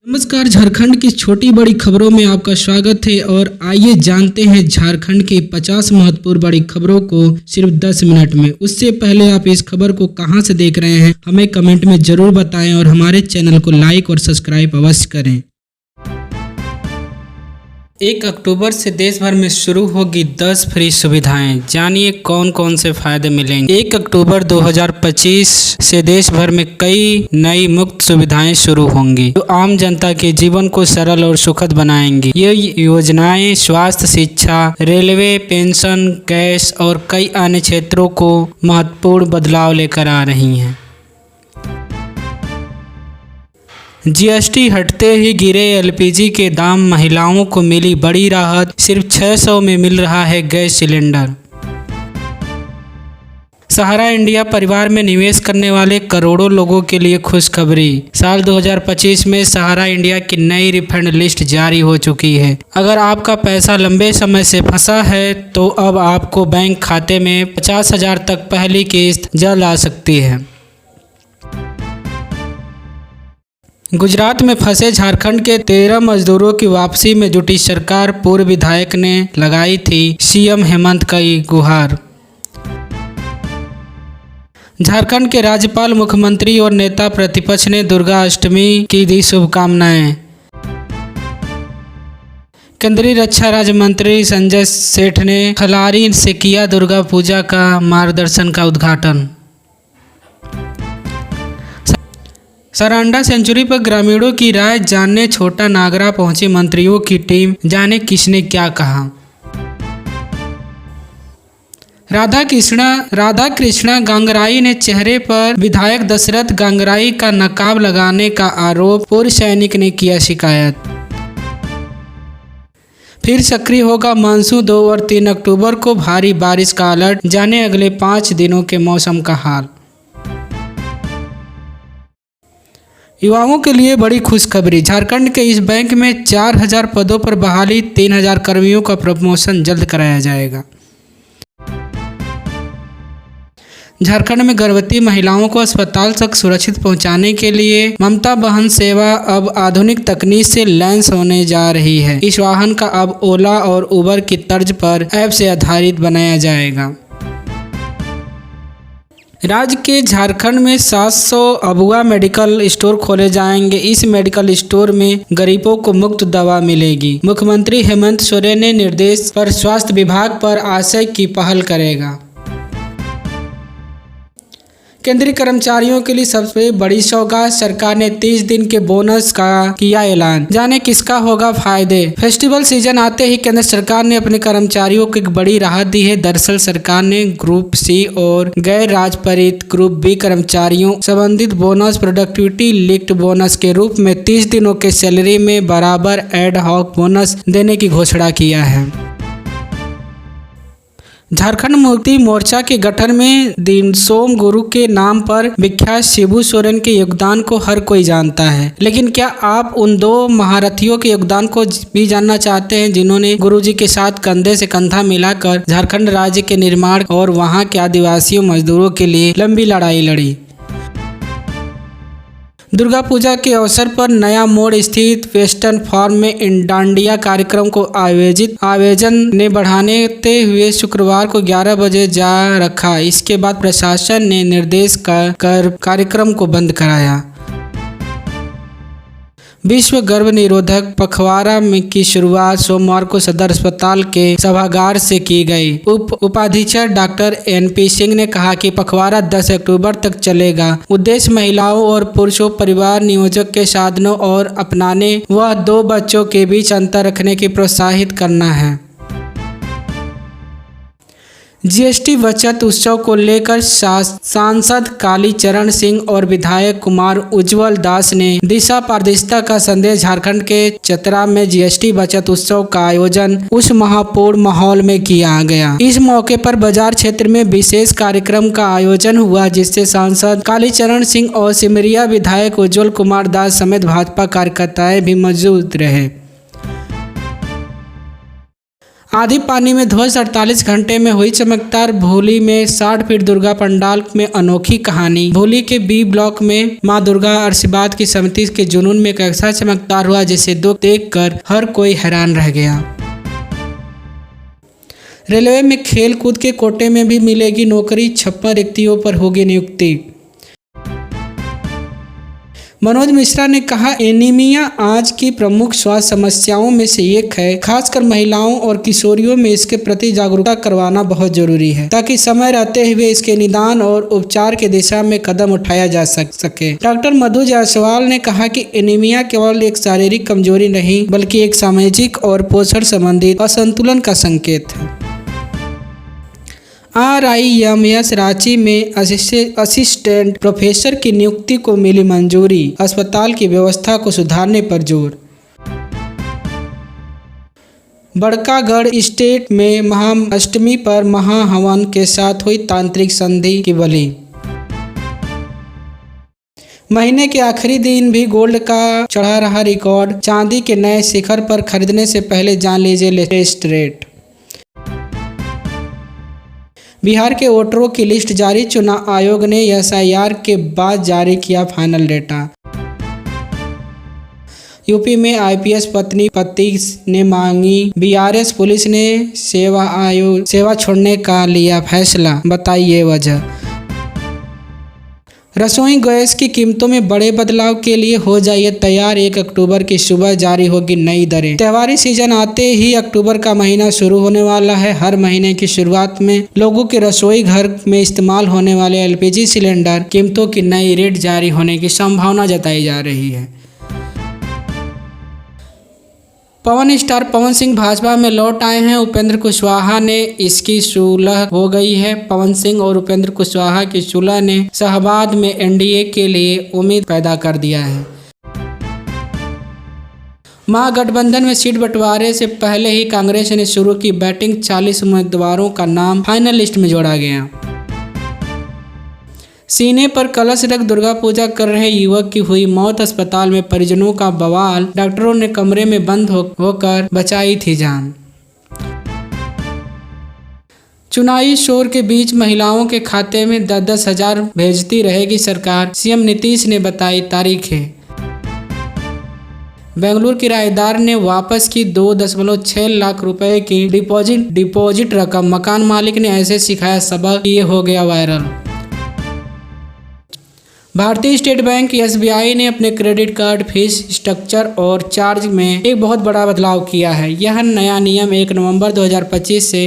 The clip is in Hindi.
नमस्कार। झारखंड की छोटी बड़ी खबरों में आपका स्वागत है और आइए जानते हैं झारखंड की 50 महत्वपूर्ण बड़ी खबरों को सिर्फ 10 मिनट में। उससे पहले आप इस खबर को कहां से देख रहे हैं हमें कमेंट में जरूर बताएं और हमारे चैनल को लाइक और सब्सक्राइब अवश्य करें। 1 अक्टूबर से देश भर में शुरू होगी 10 फ्री सुविधाएं। जानिए कौन कौन से फायदे मिलेंगे। 1 अक्टूबर 2025 से देश भर में कई नई मुफ्त सुविधाएं शुरू होंगी जो आम जनता के जीवन को सरल और सुखद बनाएंगी। ये योजनाएं स्वास्थ्य, शिक्षा, रेलवे, पेंशन, गैस और कई अन्य क्षेत्रों को महत्वपूर्ण बदलाव लेकर आ रही हैं। जीएसटी हटते ही गिरे एलपीजी के दाम, महिलाओं को मिली बड़ी राहत। सिर्फ 600 में मिल रहा है गैस सिलेंडर। सहारा इंडिया परिवार में निवेश करने वाले करोड़ों लोगों के लिए खुशखबरी। साल 2025 में सहारा इंडिया की नई रिफंड लिस्ट जारी हो चुकी है। अगर आपका पैसा लंबे समय से फंसा है तो अब आपको बैंक खाते में 50,000 तक पहली किस्त जल्द आ सकती है। गुजरात में फंसे झारखंड के 13 मजदूरों की वापसी में जुटी सरकार। पूर्व विधायक ने लगाई थी सीएम हेमंत की गुहार। झारखंड के राज्यपाल, मुख्यमंत्री और नेता प्रतिपक्ष ने दुर्गा अष्टमी की दी शुभकामनाएं। केंद्रीय रक्षा राज्य मंत्री संजय सेठ ने खलारी से किया दुर्गा पूजा का मार्गदर्शन का उद्घाटन। सरांडा सेंचुरी पर ग्रामीणों की राय जानने छोटा नागरा पहुंची मंत्रियों की टीम। जाने किसने क्या कहा। राधा कृष्णा गंगराई ने चेहरे पर विधायक दशरथ गंगराई का नकाब लगाने का आरोप। पूर्व सैनिक ने किया शिकायत। फिर सक्रिय होगा मानसून। 2 और 3 अक्टूबर को भारी बारिश का अलर्ट। जाने अगले 5 दिनों के मौसम का हाल। युवाओं के लिए बड़ी खुशखबरी। झारखंड के इस बैंक में 4000 पदों पर बहाली। 3000 कर्मियों का प्रमोशन जल्द कराया जाएगा। झारखंड में गर्भवती महिलाओं को अस्पताल तक सुरक्षित पहुंचाने के लिए ममता वाहन सेवा अब आधुनिक तकनीक से लैस होने जा रही है। इस वाहन का अब ओला और उबर की तर्ज पर ऐप से आधारित बनाया जाएगा। राज्य के झारखंड में 700 अबुआ मेडिकल स्टोर खोले जाएंगे। इस मेडिकल स्टोर में गरीबों को मुफ्त दवा मिलेगी। मुख्यमंत्री हेमंत सोरेन ने निर्देश पर स्वास्थ्य विभाग पर आशय की पहल करेगा। केंद्रीय कर्मचारियों के लिए सबसे बड़ी सौगात। सरकार ने 30 दिन के बोनस का किया ऐलान। जाने किसका होगा फायदे। फेस्टिवल सीजन आते ही केंद्र सरकार ने अपने कर्मचारियों को एक बड़ी राहत दी है। दरअसल सरकार ने ग्रुप सी और गैर राजपत्रित ग्रुप बी कर्मचारियों संबंधित बोनस प्रोडक्टिविटी लिंक्ड बोनस के रूप में 30 दिनों के सैलरी में बराबर एड हॉक बोनस देने की घोषणा किया है। झारखंड मुक्ति मोर्चा के गठन में दिनसोम गुरु के नाम पर विख्यात शिबू सोरेन के योगदान को हर कोई जानता है, लेकिन क्या आप उन 2 महारथियों के योगदान को भी जानना चाहते हैं जिन्होंने गुरुजी के साथ कंधे से कंधा मिलाकर झारखंड राज्य के निर्माण और वहां के आदिवासियों मजदूरों के लिए लंबी लड़ाई लड़ी। दुर्गा पूजा के अवसर पर नया मोड़ स्थित वेस्टर्न फार्म में डांडिया कार्यक्रम को आयोजन ने बढ़ाते हुए शुक्रवार को 11 बजे जा रखा। इसके बाद प्रशासन ने निर्देश कर कार्यक्रम को बंद कराया। विश्व गर्भ निरोधक पखवाड़ा की शुरुआत सोमवार को सदर अस्पताल के सभागार से की गई। उपाधीक्षक डॉक्टर NP सिंह ने कहा कि पखवाड़ा 10 अक्टूबर तक चलेगा। उद्देश्य महिलाओं और पुरुषों, परिवार नियोजक के साधनों और अपनाने व 2 बच्चों के बीच अंतर रखने की प्रोत्साहित करना है। जीएसटी बचत उत्सव को लेकर सांसद कालीचरण सिंह और विधायक कुमार उज्जवल दास ने दिशा पारदर्शिता का संदेश। झारखंड के चतरा में जीएसटी बचत उत्सव का आयोजन उस महापूर्ण माहौल में किया गया। इस मौके पर बाजार क्षेत्र में विशेष कार्यक्रम का आयोजन हुआ जिससे सांसद कालीचरण सिंह और सिमरिया विधायक उज्जवल कुमार दास समेत भाजपा कार्यकर्ताएं भी मौजूद रहे। आधी पानी में ध्वस्त 48 घंटे में हुई चमकदार। भोली में 60 फीट दुर्गा पंडाल में अनोखी कहानी। भोली के बी ब्लॉक में मां दुर्गा आशीर्वाद की समिति के जुनून में एक ऐसा चमत्कार हुआ जिसे देखकर हर कोई हैरान रह गया। रेलवे में खेल कूद के कोटे में भी मिलेगी नौकरी, 56 रिक्तियों पर होगी नियुक्ति। मनोज मिश्रा ने कहा, एनीमिया आज की प्रमुख स्वास्थ्य समस्याओं में से एक है। खासकर महिलाओं और किशोरियों में इसके प्रति जागरूकता करवाना बहुत जरूरी है ताकि समय रहते हुए इसके निदान और उपचार की दिशा में कदम उठाया जा सके। डॉक्टर मधु जायसवाल ने कहा कि एनीमिया केवल एक शारीरिक कमजोरी नहीं बल्कि एक सामाजिक और पोषण संबंधित असंतुलन का संकेत है। RIMS रांची में असिस्टेंट प्रोफेसर की नियुक्ति को मिली मंजूरी। अस्पताल की व्यवस्था को सुधारने पर जोर। बड़कागढ़ स्टेट में महाअष्टमी पर महाहवन के साथ हुई तांत्रिक संधि की बलि। महीने के आखिरी दिन भी गोल्ड का चढ़ा रहा रिकॉर्ड। चांदी के नए शिखर पर खरीदने से पहले जान लीजिए लेटेस्ट रेट। बिहार के वोटरों की लिस्ट जारी। चुनाव आयोग ने SIR के बाद जारी किया फाइनल डेटा। यूपी में IPS पति ने मांगी BRS। पुलिस ने सेवा छोड़ने का लिया फैसला, बताइए वजह। रसोई गैस की कीमतों में बड़े बदलाव के लिए हो जाइए तैयार। 1 अक्टूबर की सुबह जारी होगी नई दरें। त्योहारी सीजन आते ही अक्टूबर का महीना शुरू होने वाला है। हर महीने की शुरुआत में लोगों के रसोई घर में इस्तेमाल होने वाले LPG सिलेंडर कीमतों की नई रेट जारी होने की संभावना जताई जा रही है। पवन स्टार पवन सिंह भाजपा में लौट आए हैं। उपेंद्र कुशवाहा ने इसकी सुलह हो गई है। पवन सिंह और उपेंद्र कुशवाहा की सुलह ने शाहबाद में NDA के लिए उम्मीद पैदा कर दिया है। महागठबंधन में सीट बंटवारे से पहले ही कांग्रेस ने शुरू की बैटिंग। 40 उम्मीदवारों का नाम फाइनल लिस्ट में जोड़ा गया। सीने पर कलश रख दुर्गा पूजा कर रहे युवक की हुई मौत। अस्पताल में परिजनों का बवाल। डॉक्टरों ने कमरे में बंद होकर बचाई थी जान। चुनावी शोर के बीच महिलाओं के खाते में 10-10 हजार भेजती रहेगी सरकार। CM नीतीश ने बताई तारीखें। बेंगलुरु किराएदार ने वापस की 2.6 लाख रुपए की डिपॉजिट रकम। मकान मालिक ने ऐसे सिखाया सबक, ये हो गया वायरल। भारतीय स्टेट बैंक SBI ने अपने क्रेडिट कार्ड फीस स्ट्रक्चर और चार्ज में एक बहुत बड़ा बदलाव किया है। यह नया नियम 1 नवंबर 2025 से